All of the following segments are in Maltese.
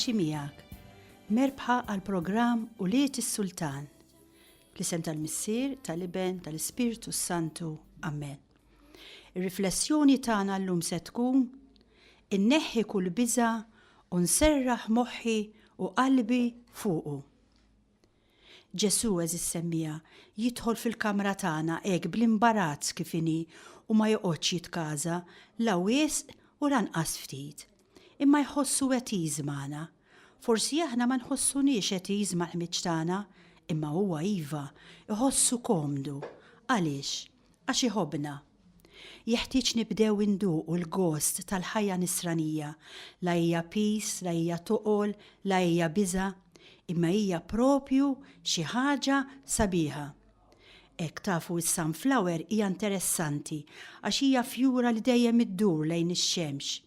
paċi miegħek. Merbħa għal programm Uliet is-Sultan. Bl-isem tal-Missier, tal-Iben, tal-Ispiritu Santu. Amen. Ir-riflessjoni tagħna llum se tkun inneħħi kull biża' u nserraħ moħħi u qalbi fuqu. Ġesu eżis semmija jidħol fil-kamra tagħna hekk bl-imbarazz kif inhi u ma joqgħodx jitkaża la wisq u lanqas ftit. Imma jħossu wetiż magħna. Forsi aħna ma nħossuniex wetiż mal-ħmiġ tagħna, imma huwa iva iħossu komdu. Għaliex? Għax iħobbna. Jeħtieġ nibdew induqu l-gost tal-ħajja nisranija, la hija peace, la hija toqol, la hija biża', imma hija propju xi ħaġa sabiħa. Hekk tafu s-sunflower hija interessanti għax hija fjura li dejjem iddur lejn ix-xemx.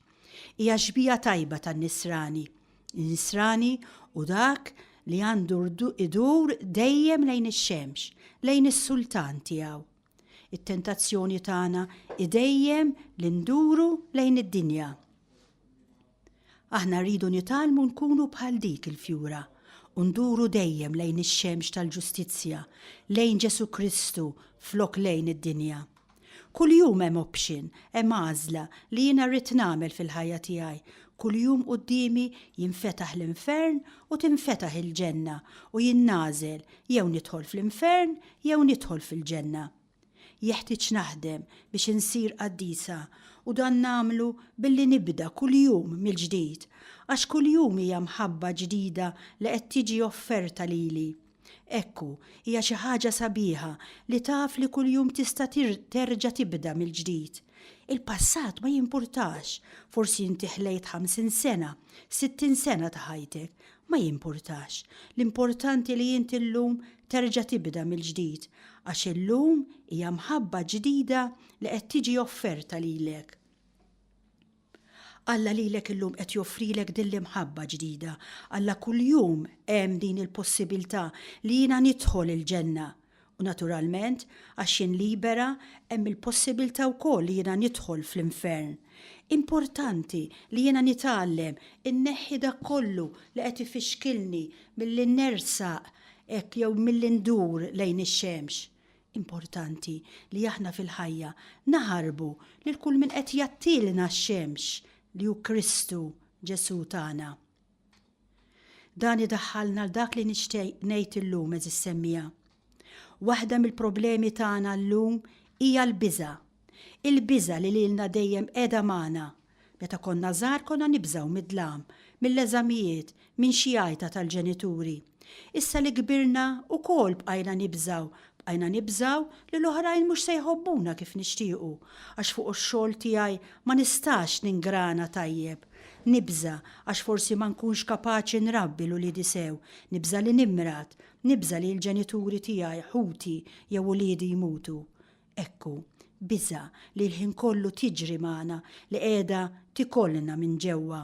Hija xbija tajba tan-nisrani. Il-nisrani u dak li għandu idur dejjem lejn ix-xemx, lejn is-sultan tiegħu. It-tentazzjoni tagħna dejjem li nduru lejn id-dinja. Aħna rridu nitalmu nkunu bħal dik il-fjura. Unduru dejjem lejn ix-xemx tal-ġustizzja, lejn Ġesu Kristu flok lejn id-dinja. Kuljum hemm option, hemm għażla li jiena rrid nagħmel fil-ħajja tiegħi. Kuljum qudiemi jinfetaħ l-infern u tinfetaħ il-ġenna u jinnażel jew nidħol fl-infern jew nidħol fil-ġenna. Jeħtieġ naħdem biex insir qaddisa u dan nagħmlu billi nibda kuljum mill-ġdid. Għax kuljum hija mħabba ġdida li qed tiġi offerta lili. Ekku, hija xi ħaġa sabiħa li taf li kuljum tista' terġa' tibda mill-ġdid. Il-passat ma jimpurtax, forsi inti ħlejt 50 sena, 60 sena ta' ħajtek, ma jimpurtax. L-importanti li inti llum terġa' tibda mill-ġdid, għax illum hija mħabba ġdida li qed tiġi offerta lilek. Alla lilek illum qed joffrilek din l-imħabba ġdida. Alla kuljum hemm din il-possibilità li jiena nidħol il-ġenna. U naturalment, għax jien libera, hemm il-possibilità wkoll li jiena nidħol fl-infern. Importanti li jiena nitgħallem inneħħi dak kollu li qed ifixkilni milli nersaq hekk jew milli ndur lejn ix-xemx. Importanti li aħna fil-ħajja naħarbu lil kull min qed jattilna x-xemx li hu Kristu Ġesu tagħna. Dan idaħħalna l-dak li nixtieq ngħid illum eżis semmija. Waħda mill-problemi tagħna llum hija l-biża'. Il-biża' li lilna dejjem qiegħda magħna. Meta konna żgħar konna nibżgħu mid-dlam, mill-eżamijiet, minn xi għajta tal-ġenituri. Issa li kbirna wkoll bqajna nibżgħu li l-oħrajn mhux se jħobbuna kif nixtiequ, għax fuq ix-xogħol tiegħi ma nistax ningrana tajjeb. Nibża għax forsi ma nkunx kapaċi nrabbi l-uliedi sew, nibża li nimrat, nibża li l-ġenituri tiegħi ħuti jew uliedi jmutu. Ekku, biża li l-ħin kollu tiġri magħna li qiegħda tikollna minn ġewwa.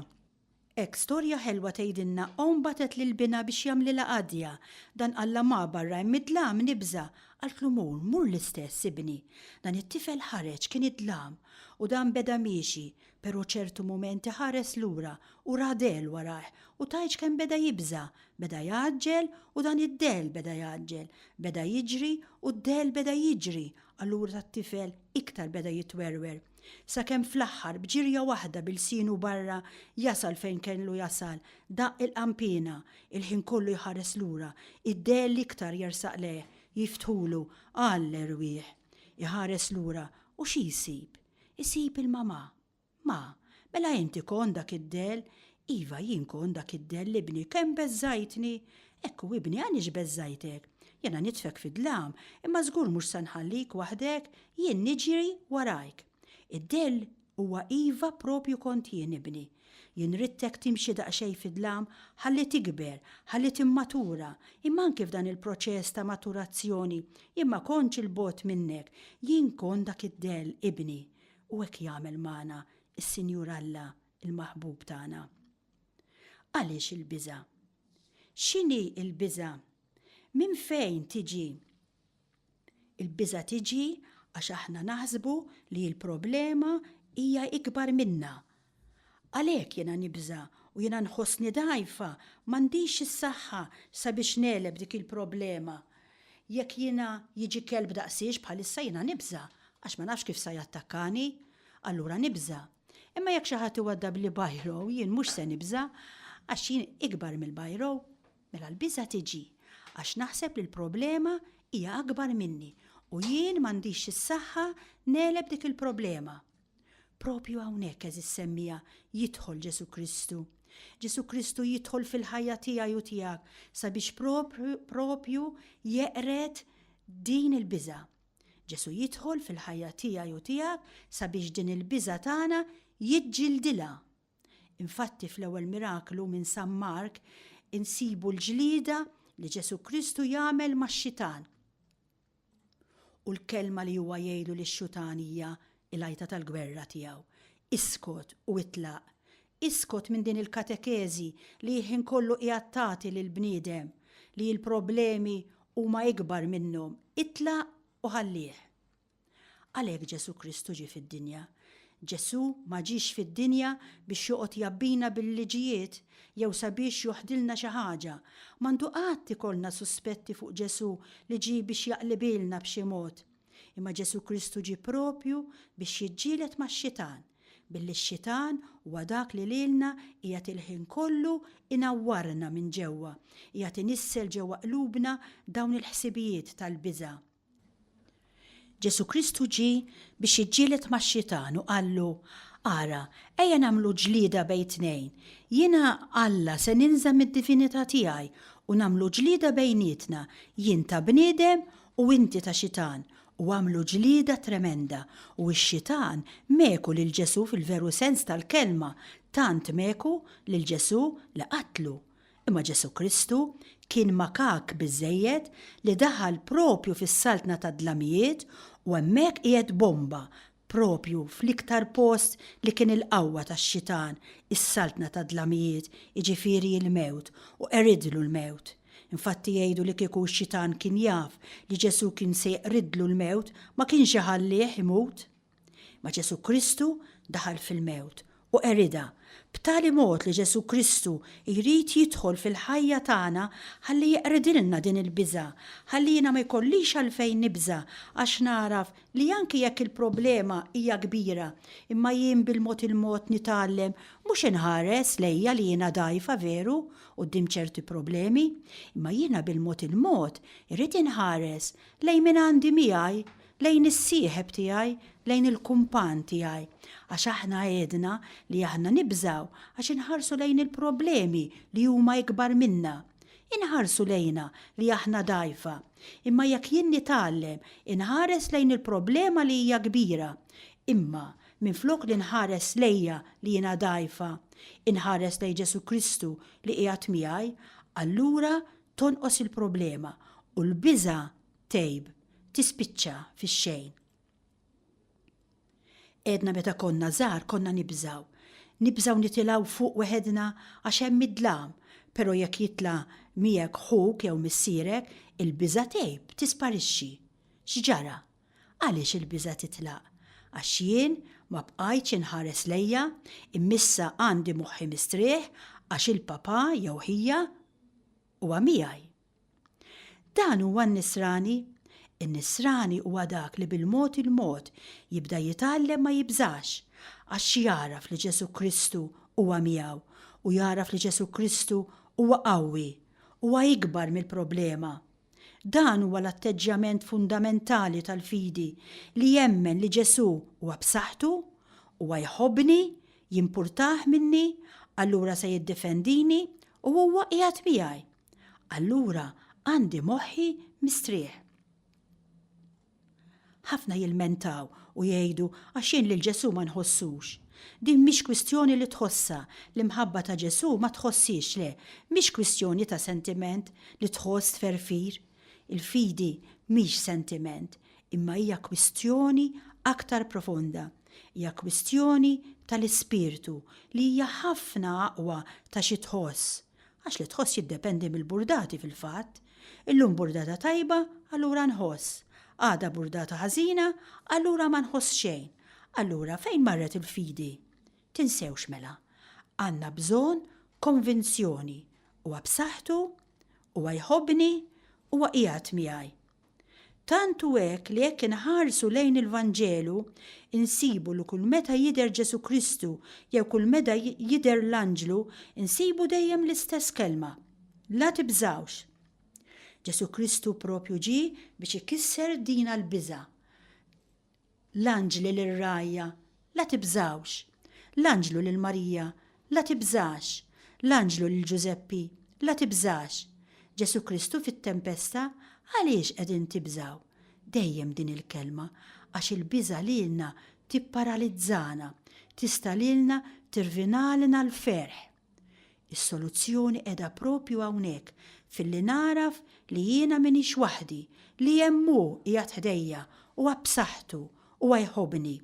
Ek storja ħelwa tgħidilna batet lil-bina biex jagħmlilha qadja. Dan qalla ma barra id-dlam nibża. Qaltlu mur l-istess ibni. Dan it-tifel ħareġ kien id-dlam u dan beda miexi, però ċertu mumenti ħares lura u radel warah u tajġ kemm beda jibża. Beda jaġġel u dan id-del beda jaġġel. Beda jiġri u d-del beda jiġri. Allura tat-tifel iktar beda jitwerwer. Sakemm fl-aħħar bġirja waħda bil-sinu barra jasal fejn kellu jasal, daq il-qampina, il-ħin kollu jħares lura, id-del iktar jersaq leh, jiftħulu, għall-erwieħ. Jħares lura u xi jsib? Isib il-mama. Ma, mela inti kon dak id-del, iva jien kon dak id-del libni, kemm beżżajtni? Ekku ibni għanix beżżajtek. Jena nitfek fid-dlam, imma żgur mhux se nħallik waħdek, jien niġri warajk. Id-del huwa iva propju kont jien ibni. Jien rittek timxi daqsxejn fid-dlam ħalli tikber, ħalli timmatura. Imma anke f'dan il-proċess ta' maturazzjoni, jien ma kontx il-bot minnek, jien kont dak id-del ibni. U hekk jagħmel magħna is-Sinjur Alla, il-maħbub tagħna. Għaliex il-biża'? X'inhi il-biża'? Minn fejn tiġi? Il-biża' tiġi għax aħna naħsbu li l-problema hija ikbar minna. Għalhekk jiena nibża u jiena nħossni dajfa, m'għandix is-saħħa sabiex neleb dik il-problema. Jekk jiena jiġi kelb daqsiex bħalissa jiena nibża, għax ma nafx kif sa jattakkani, allura nibża. Imma jekk xi ħadd iwaddab li bajrow, jien mhux se nibża, għax jien ikbar mill-bajrow, mela l-biża tiġi, għax naħseb li l-problema hija akbar minni u jien m'għandix is-saħħa neleb dik il-problema. Propju hawnhekk eżis semmija jidħol Ġesu Kristu. Ġesu Kristu jidħol fil-ħajja tiegħi u tiegħek sabiex propju jeqret din il-biża. Ġesu jidħol fil-ħajja tiegħi u tiegħek sabiex din il-biża tagħna jiġġildilha. Infatti fl-ewwel miraklu minn San Mark insibu l-ġlieda li Ġesu Kristu jagħmel max-xitan. U l-kelma li huwa jgħidu lix-xutan hija il-għajta tal-gwerra tiegħu. Iskot u itlaq. Iskot minn din il-katekezi li jħin kollu qiegħed lill-bniedem li l-problemi huma ikbar minnhom. Itlaq u ħallih. Għalhekk Ġesu Kristu ġie fid-dinja. Ġesu ma ġiex fid-dinja biex joqgħod jabbina bil-liġijiet jew sabiex joħdilna xi ħaġa. M'għandu qatt ikollna suspetti fuq Ġesu li ġie biex jaqlibilna b'xi mod. Imma Ġesu Kristu ġie propju biex jiġġieled max-xitan. Billi x-xitan huwa dak li lilna qiegħed il-ħin kollu inawwarna minn ġewwa, qiegħed inissel ġewwa qlubna dawn il-ħsibijiet tal-biża'. Ġesu Kristu ġie biex jiġġieled max-xitan u qallu, ara, ejja nagħmlu ġlieda bejn tnejn. Jiena Alla se ninżamm id-divinità tiegħi u nagħmlu ġlieda bejnietna, jien ta' bniedem u inti ta' xitan. U għamlu ġlieda tremenda u x-xitan meku lil Ġesu fil-veru sens tal-kelma, tant meku lil Ġesu li qatlu. Imma Ġesu Kristu kien makak biżżejjed li daħal propju fis-saltna ta' dlamijiet u hemmhekk qiegħed bomba propju fl-iktar post li kien il-qawwa tax-xitan, is-saltna ta' dlamijiet, jiġifieri l-mewt u eridlu l-mewt. Infatti jgħidu li kieku x-xitan kien jaf li Ġesu kien se jqridlu l-mewt ma kienx iħallih imut. Ma Ġesu Kristu daħal fil-mewt u erida b'tali mod li Ġesu Kristu jrid jidħol fil-ħajja tagħna ħalli jeqridilna din il-biża', ħalli jiena ma jkollix għalfejn nibża għax naraf li anke jekk il-problema hija kbira imma jien bil-mod il-mod nitgħallem mhux inħares lejja li jiena dgħajfa veru quddiem ċerti problemi, imma jiena bil-mod il-mod irrid inħares lejn min għandi miegħi, lejn is-sieħeb tiegħi, lejn il-kumpan tiegħi. Għax aħna għedna li aħna nibżaw għax inħarsu lejn il-problemi li huma ikbar minna. Inħarsu lejna li aħna dgħajfa. Imma jekk jien nitgħallem inħares lejn il-problema li hija kbira. Imma minflok li nħares lejja li jiena dgħajfa, inħares lejn Ġesu Kristu li qiegħed miegħi, allura tonqos il-problema u l-biża' tgħib tispiċċa fix-xejn. Edna meta konna żgħar konna nibżaw. Nibżaw nitilgħu fuq weħedna għax hemm id-dlam, però jekk jitla' miegħek ħuk jew missierek, il-biża' tgħib tisparixxi. X'ġara? Għaliex il-biża' titlaq? Għax jien ma bqajtx inħares lejja, immissa għandi moħħi mistrieħ għax il-papà jew ħija huwa miegħi. Dan huwa n-nisrani. In-nisrani huwa dak li bil-mod il-mod jibda jitgħallem ma jibżax għax jaraf li Ġesu Kristu huwa miegħu u jaraf li Ġesu Kristu huwa qawwi, huwa ikbar mill-problema. Dan huwa l-atteġġjament fundamentali tal-fidi li jemmen li Ġesu huwa b'saħħtu, huwa jħobbni, jimpurtah minni, allura se jiddefendini u huwa qiegħed miegħi. Allura għandi moħħi mistrieħ. Ħafna jilmentaw u jgħidu għax jien lil Ġesu ma nħossux. Din mhix kwistjoni li tħossa, l-imħabba ta' Ġesu ma tħossix le, mhix kwistjoni ta' sentiment li tħoss tferfir. Il-fidi mhix sentiment, imma hija kwistjoni aktar profonda. Hija kwistjoni tal-ispirtu li hija ħafna aqwa ta' xi tħoss. Għax li tħoss jiddependi mill-burdati fil-fatt. Illum burdata tajba, allura nħoss. Għada burdata ħażina, allura ma nħoss xejn. Allura fejn marret il-fidi? Tinsewx mela. Għandna bżonn konvinzjoni, huwa b'saħħtu, huwa jħobbni, huwa qiegħed miegħi. Tantu hekk li jekk inħarsu lejn il-Vanġelu, insibu li kull meta jidher Ġesu Kristu jew kull meta jidher l-Anġlu, insibu dejjem l-istess kelma: la tibżawx. Ġesu Kristu propju ġie biex ikisser dina l-biża'. L-anġli lir-rajja, la tibżawx. L-anġlu lil Marija, la tibżax. L-anġlu lil Ġuseppi, la tibżax. Ġesu Kristu fit-tempesta, għaliex qegħdin tibżaw? Dejjem din il-kelma, għax il-biża' lilna tipparalizzana, tista' lilna tirvinalna l-ferħ. Is-soluzzjoni qiegħda propju hawnhekk, filli naraf li jiena minix waħdi, li hemm hu qiegħed ħdejja huwa b'saħħtu huwa jħobbni.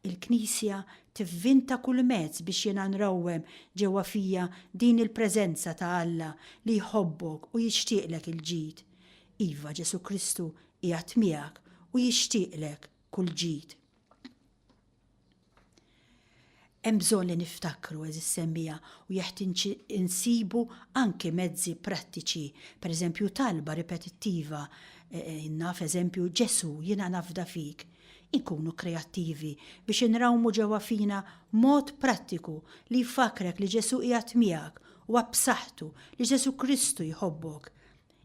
Il-Knisja tivvinta kull mezz biex jiena nrawwem ġewwa fija din il-preżenza ta' Alla li jħobbok u jixtieqlek il-ġid. Iva, Ġesu Kristu qiegħed miegħek u jixtieqlek kull ġid. Hemm bżonn li niftakru eżis semmija u jeħtieġ insibu anke mezzi prattiċi, pereżempju talba ripetittiva, naf eżempju Ġesu jiena nafda fik. Inkunu kreattivi biex inrawmu ġewwa fina mod prattiku li jfakrek li Ġesu qiegħed miegħek u b'saħħtu li Ġesu Kristu jħobbok.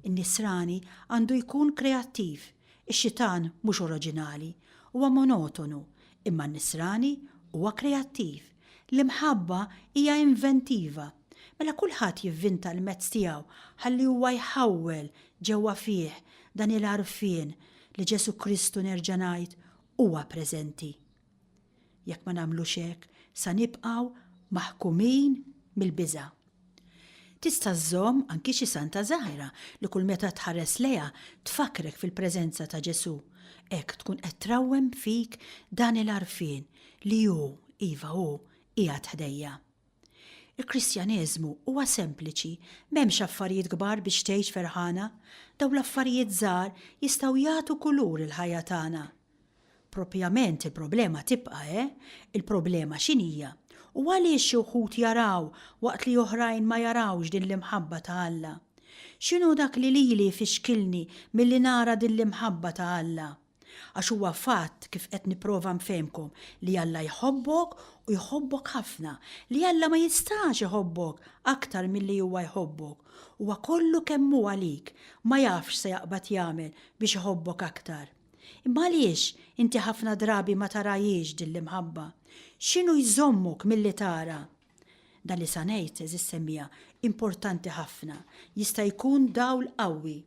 In-nisrani għandu jkun kreattiv, ix-xitan mhux oriġinali, huwa monotonu, imma n-nisrani huwa kreattiv. L-imħabba hija inventiva. Mela kulħadd jivvinta l-mezz tiegħu ħalli huwa jħawwel ġewwa fih dan il-għarfien li Ġesu Kristu nerġa' ngħid huwa preżenti. Jekk ma nagħmlux hekk, sa nibqgħu maħkumin mill-biża'. Tista' żżomm anki xi santa żgħira li kull meta tħares lejha tfakrek fil-preżenza ta' Ġesu. Hekk tkun qed trawwem fik dan il-għarfien li hu iva hu qiegħed ħdejja. Il-Kristjaneżmu huwa sempliċi, m'hemmx affarijiet kbar biex tgħix ferħana, dawn l-affarijiet żgħar jistgħu jagħtu kulur il-ħajja tagħna. Propjament il-problema tibqa', il-problema x'inhija? U għaliex xi wħud jaraw waqt li oħrajn ma jarawx din l-imħabba ta' Alla? X'inhu dak li lili fixkilni milli nara din l-imħabba ta' Alla? Għax huwa fatt kif qed nipprova nfehmkom li Alla jħobbok u jħobbok ħafna, li Alla ma jistax jħobbok aktar milli huwa jħobbok. Huwa kollu kemm hu għalik, ma jafx se jaqbad jagħmel biex jħobbok aktar. Imma għaliex inti ħafna drabi ma tarajiex din l-imħabba? X'inhu jżommok milli tara? Dan li sa ngħid eżis semmija importanti ħafna, jista' jkun dawl qawwi.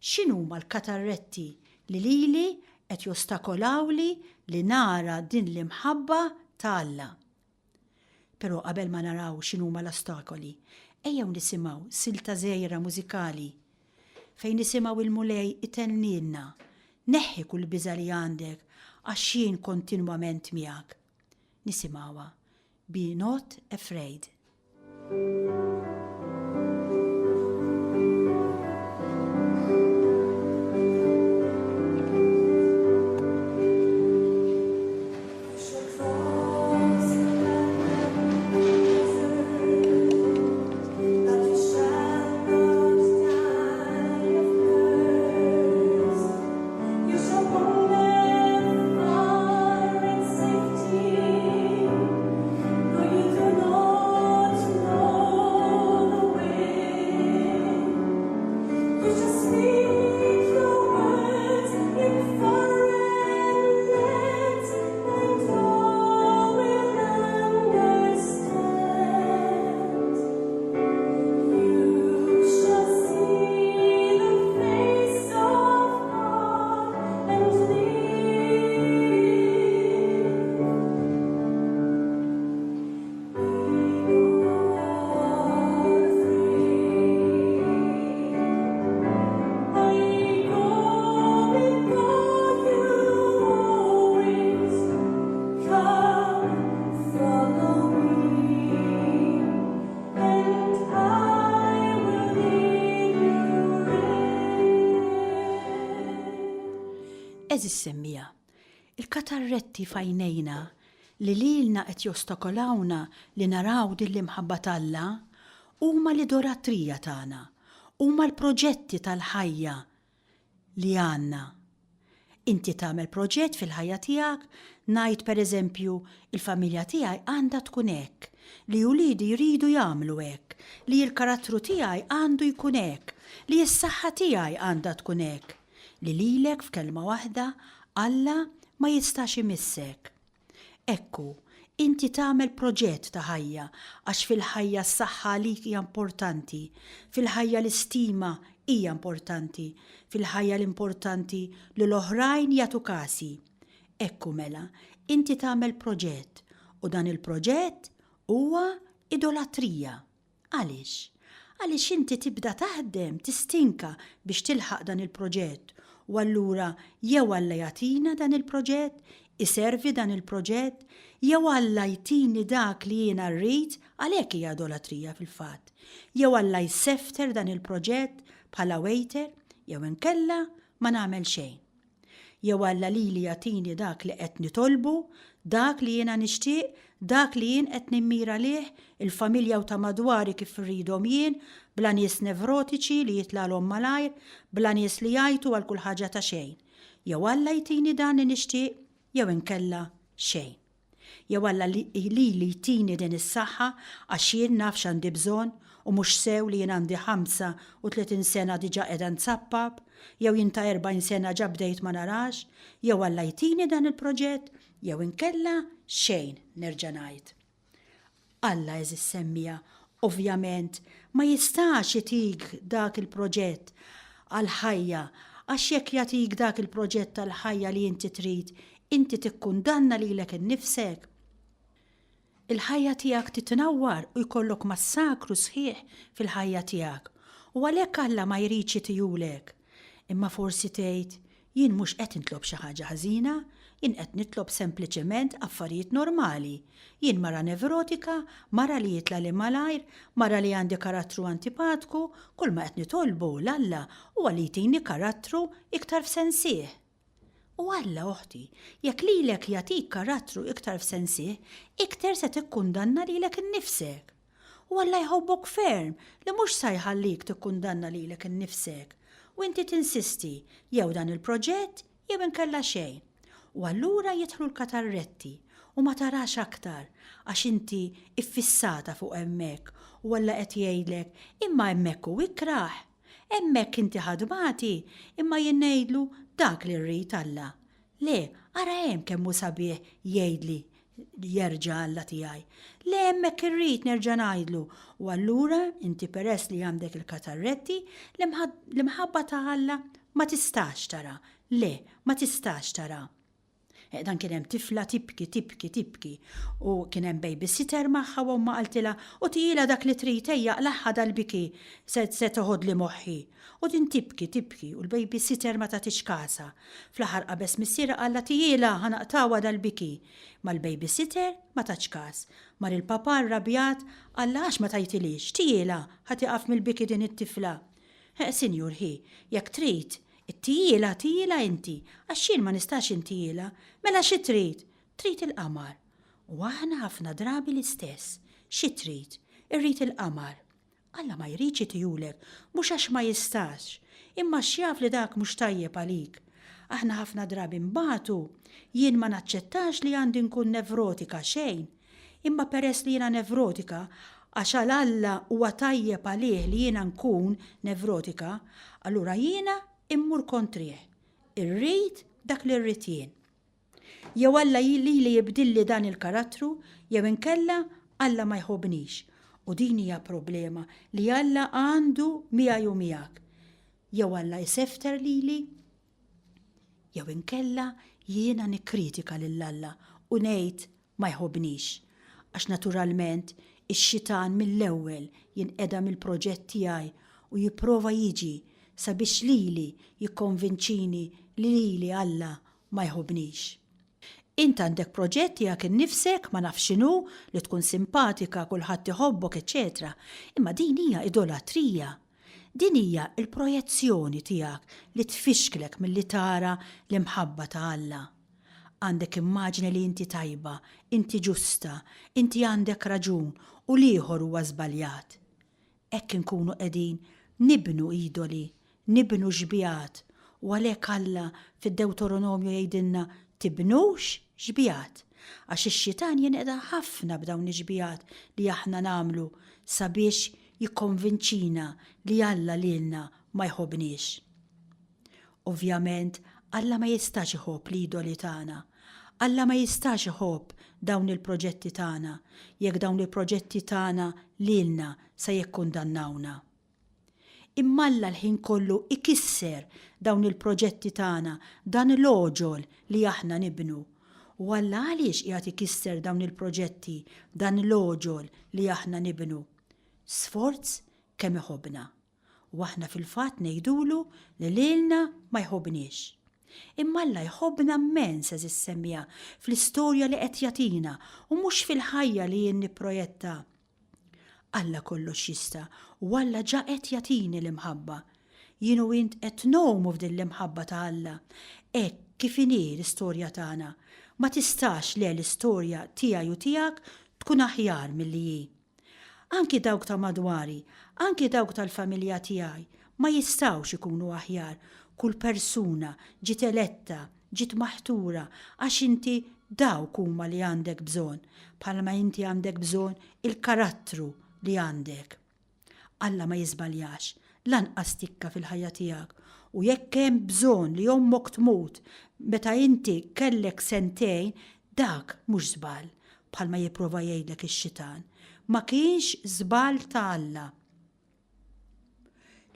X'inhuma l-katarretti li lili qed jostakolawli li nara din l-imħabba ta' Alla? Però qabel ma naraw x'inhuma l-ostakoli, ejjew nisimgħu silta żgħira mużikali fejn nisimgħu il-mulej itennilna. Neħħi kull biża li għandek għax jien kontinwament miegħek. Nisimgħuha. Be not afraid. Eżis semmija, il-katarretti fajnejna li lilna qed jostakolawna li naraw din l-imħabba t'Alla huma l-idolatrija tagħna, huma l-proġetti tal-ħajja li għandna. Inti tagħmel proġett fil-ħajja tiegħek, ngħid pereżempju il-familja tiegħi għandha tkun hekk, li wliedi jridu jagħmlu hekk, li l-karattru tiegħi għandu jkun hekk, li s-saħħa tiegħi għandha tkun hekk, li lilek f'kelma waħda Alla ma jistax imissek. Ekku, inti tagħmel proġett ta' ħajja għax fil-ħajja s-saħħa għalik hija importanti, fil-ħajja l-istima hija importanti, fil-ħajja l-importanti li l-oħrajn jagħtu kasi. Ekku mela, inti tagħmel proġett u dan il-proġett huwa idolatrija. Għaliex? Għaliex inti tibda taħdem, tistinka biex tilħaq dan il-proġett u allura jew Alla jagħtina dan il-proġett, iservi dan il-proġett, jew Alla jtini dak li jiena rrid għalhekk hija idolatrija fil-fatt. Jew Alla jsefter dan il-proġett bħala waiter, jew inkella ma nagħmel xejn. Jew Alla lili jagħtini dak li qed nitolbu, dak li jiena nixtieq, dak li jien qed nimmira lih, il-familja u ta' madwari kif irridhom jien, bla nies nevrotiċi li jitlalhom malajr, bla nies li jgħidu għal kull ħaġa ta' xejn. Jew Alla jtini dan li nixtieq, jew inkella xejn. Jew Alla li jtini din is-saħħa għax jien naf x'għandi bżonn u mhux sew li jien għandi 35 sena diġà qiegħda nsappab, jew jien ta' 40 sena ġa bdejt ma narax, jew Alla jtini dan il-proġett, jew inkella xejn nerġa' ngħid. Alla eżis semmija, ovvjament, ma jistax jitik dak il-proġett għal-ħajja, għax jekk jagħtik dak il-proġett tal-ħajja li inti trid, inti tikkundanna lilek innifsek. Il-ħajja tiegħek titnawwar u jkollok massakru sħiħ fil-ħajja tiegħek. U għalhekk Alla ma jridx itijulek. Imma forsi tgħid, jien mhux qed nitlob xi ħaġa ħażina, jien qed nitlob sempliċement affarijiet normali. Jien mara nevrotika, mara li jitla li malajr, mara li għandi karattru antipatku, kull ma qed nitolbu l-Alla huwa li jtini karattru iktar f'sensih. U Alla oħti, jekk lilek jagħtik karattru iktar f'sensih, iktar se tikkundanna lilek innifsek. U Alla jħobbok ferm li mhux se jħallik tikkundanna lilek innifsek. U inti tinsisti jew dan il-proġett jew inkella xejn. U allura jidħlu l-katarretti u ma tarax aktar għax inti iffissata fuq hemmhekk u Alla qed jgħidlek imma hemmhekk hu ikraħ, hemmhekk inti ħadmati imma jien ngħidlu dak li rrid Alla. Le, ara hemm kemm hu sabiħ jgħidli jerġa' Alla tiegħi. Le hemmhekk irrid nerġa' ngħidlu u allura inti peress li għandek il-katarretti l-imħabba ta' Alla ma tistax tara. Le, ma tistax tara. Dan kien hemm tifla tibki u kien hemm babysitter magħha u ma qaltilha u tila dak li trid ejja laħħa dal-biki se toħodli moħħi. U din tibki u l-babysitter ma tagħtix kasa. Fl-aħħar qabes missiera qalla tila ħanaqtawa dal-biki. Ma l-babysitter ma tax kas. Mar il-papa rrabjat Alla għax ma tajtilix, tila ħatiqaf mill-biki din it-tifla. Sinjur jekk trid it-tila inti, għax jien ma nistax intila, mela xi trid? Trid il-qamar. U aħna ħafna drabi l-istess. Xi trid? Irrid il-qamar. Alla ma jridx itijulek, mhux għax ma jistax, imma x'jaf li dak mhux tajjeb għalik. Aħna ħafna drabi mbagħtu, jien ma naċċettax li għandi nkun nevrotika xejn, imma peress li jiena nevrotika, għax għal Alla huwa tajjeb għalih li jiena nkun nevrotika, allura jiena immur kontrih. Irrid dak li rrid jien. Jew Alla li jibdilli dan il-karattru, jew inkella Alla ma jħobbnix. U din hija problema li Alla għandu miegħi u miegħek. Jew Alla jsefter lili, jew inkella jiena nikkritika lil Alla u ngħid ma jħobbnix. Għax naturalment ix-xitan mill-ewwel jinqeda mill-proġett tiegħi u jipprova jiġi sabiex lili jikkonvinċini li lili Alla ma jħobbnix. Int għandek proġett tiegħek innifsek ma nafx x'inhu li tkun simpatika kulħadd iħobbok eċetera, imma din hija idolatrija. Din hija l-projezzjoni tiegħek li tfixklek milli tara l-imħabba ta' Alla. Għandek immaġni li inti tajba, inti ġusta, inti għandek raġun u liħor huwa żbaljat. Hekk inkunu qegħdin nibnu idoli, nibnu ġbijat, u għalhekk Alla fid-Deuteronomju jgħidilna tibnux ġbijat. Għax ix-xitan jinqeda ħafna b'dawn iġbijat li aħna nagħmlu sabiex jikkonvinċina li Alla lilna ma jħobbniex. Ovvjament, Alla ma jistax iħobb l-idoli tagħna. Alla ma jistax iħobb dawn il-proġetti tagħna, jekk dawn il-proġetti tagħna lilna se jikkundannawna. Imma Alla l-ħin kollu ikisser dawn il-proġetti tagħna, dan l-oġol li aħna nibnu. U Alla għaliex qiegħed ikisser dawn il-proġetti, dan l-oġol li aħna nibnu? Sforz kemm iħobbna. U aħna fil-fatt ngħidulu li lilna ma jħobbniex. Imma Alla jħobbna immens eżis semmija fl-istorja li qed jagħtina u mhux fil-ħajja li jien nipprojetta. Alla kollox jista' u Alla ġa qed jagħtini l-imħabba. Jien u int qed nagħmu f'din l-imħabba ta' Alla. Hekk kif inhi l-istorja tagħna. Ma tistax le l-istorja tiegħi u tiegħek tkun aħjar milli hi. Anki dawk ta' madwari, anki dawk tal-familja tiegħi ma jistgħux ikunu aħjar. Kull persuna ġiet eletta, ġiet maħtura għax inti dawk huma li għandek bżonn, bħalma inti għandek bżonn il-karattru li għandek. Alla ma jiżbaljax, lanqas tikka fil-ħajja tiegħek. U jekk hemm bżonn li ommok tmut meta inti kellek sentejn, dak mhux żball, bħalma jipprova jgħidlek ix-xitan. Ma kienx żball ta' Alla.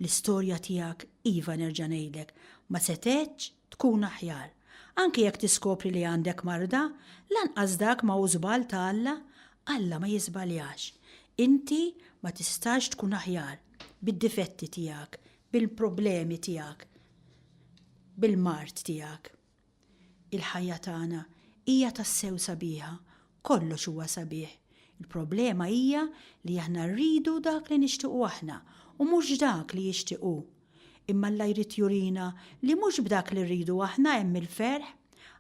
L-istorja tiegħek iva nerġa' ngħidlek ma setgħetx tkun aħjar. Anke jekk tiskopri li għandek marda, lanqas dak ma hu żball ta' Alla, Alla ma jiżbaljax. Inti ma tistax tkun aħjar bid-difetti tiegħek, bil-problemi tiegħek, bil-mart tiegħek. Il-ħajja tagħna hija tassew sabiħa, kollox huwa sabiħ. Il-problema hija li aħna rridu dak li nixtiequ aħna u mhux dak li jixtiequ. Imma Alla jrid jurina li mhux b'dak li rridu aħna hemm il-ferħ,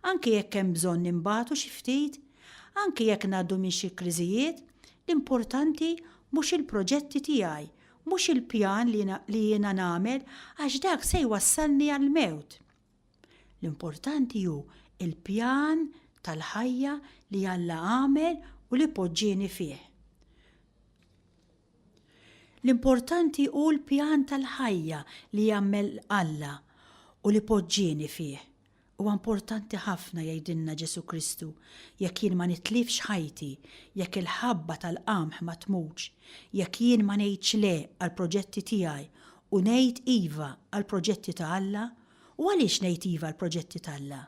anke jekk hemm bżonn nimbagħtu xi ftit, anke jekk ngħaddu minn xi kriżijiet, l-importanti mhux il-proġetti tiegħi, mhux il-pjan li jiena nagħmel għax dak se jwassalni għall-mewt. L-importanti hu il-pjan tal-ħajja li Alla għamel u li poġġieni fih. L-importanti hu l-pjan tal-ħajja li jagħmel Alla u li poġġieni fih. Huwa importanti ħafna jgħidilna Ġesu Kristu jekk jien ma nitlifx ħajti, jekk il-ħabba tal-qamħ ma tmutx, jekk jien ma ngħidx le għall-proġetti tiegħi u ngħid iva għall-proġetti ta' Alla. U għaliex ngħid iva għall-proġetti ta' Alla?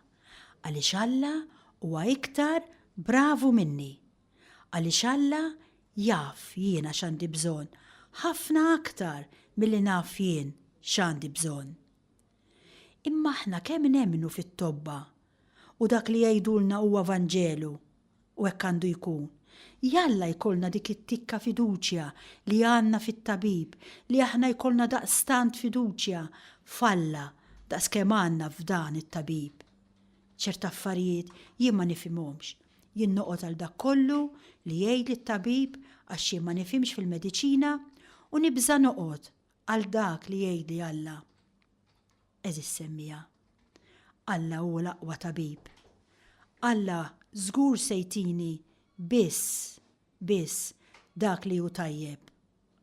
Għaliex Alla huwa iktar bravu minni. Għaliex Alla jaf jiena x'għandi bżonn, ħafna aktar milli naf jien x'għandi bżonn. Imma aħna kemm nemmnu fit-tobba u dak li jgħidulna huwa Vanġelu u hekk għandu jkun. Jalla jkollna dik it-tikka fiduċja li għandna fit-tabib, li aħna jkollna daqstant fiduċja f'Alla daqskemm għandna f'dan it-tabib. ċerta affarijiet jien ma nifhimhomx. Jien noqgħod għal dak kollu li jgħid it-tabib għax jien ma nifhimx fil-mediċina u nibża noqgħod għal dak li jgħidli Alla. Eżis semmija. Alla huwa l-aqwa tabib. Alla żgur se jtini biss dak li hu tajjeb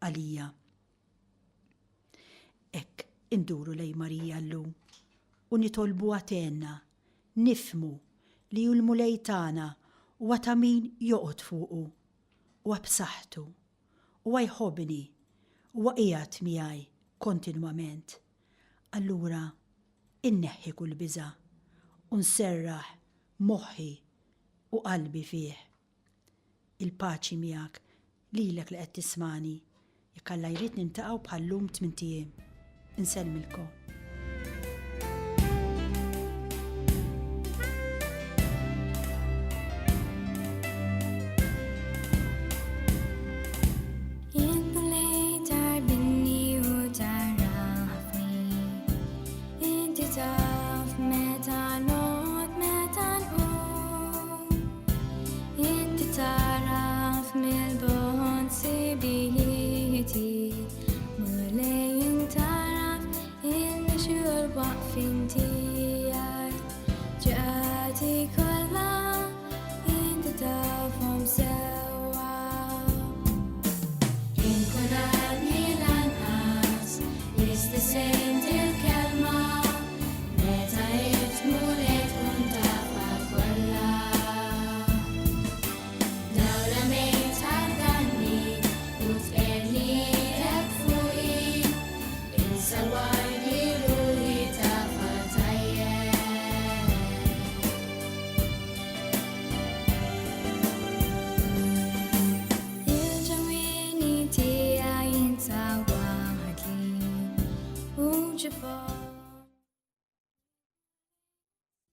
għalija. Hekk induru lejn Marija llum u nitolbu għatenna, nifmu li hu l-mulej tagħna huwa ta' min joqgħod fuqu, huwa b'saħħtu, huwa jħobbni, huwa qiegħed miegħi kontinwament. Allura inneħħi kull biża' u nserraħ moħħi u qalbi fih. Il-paċi miegħek lilek li qed tismani, jekk Alla jrid nintaqgħu bħallum 8 ijiem. Insellmilkom. Taf meta not meta nqum 24 finti ġati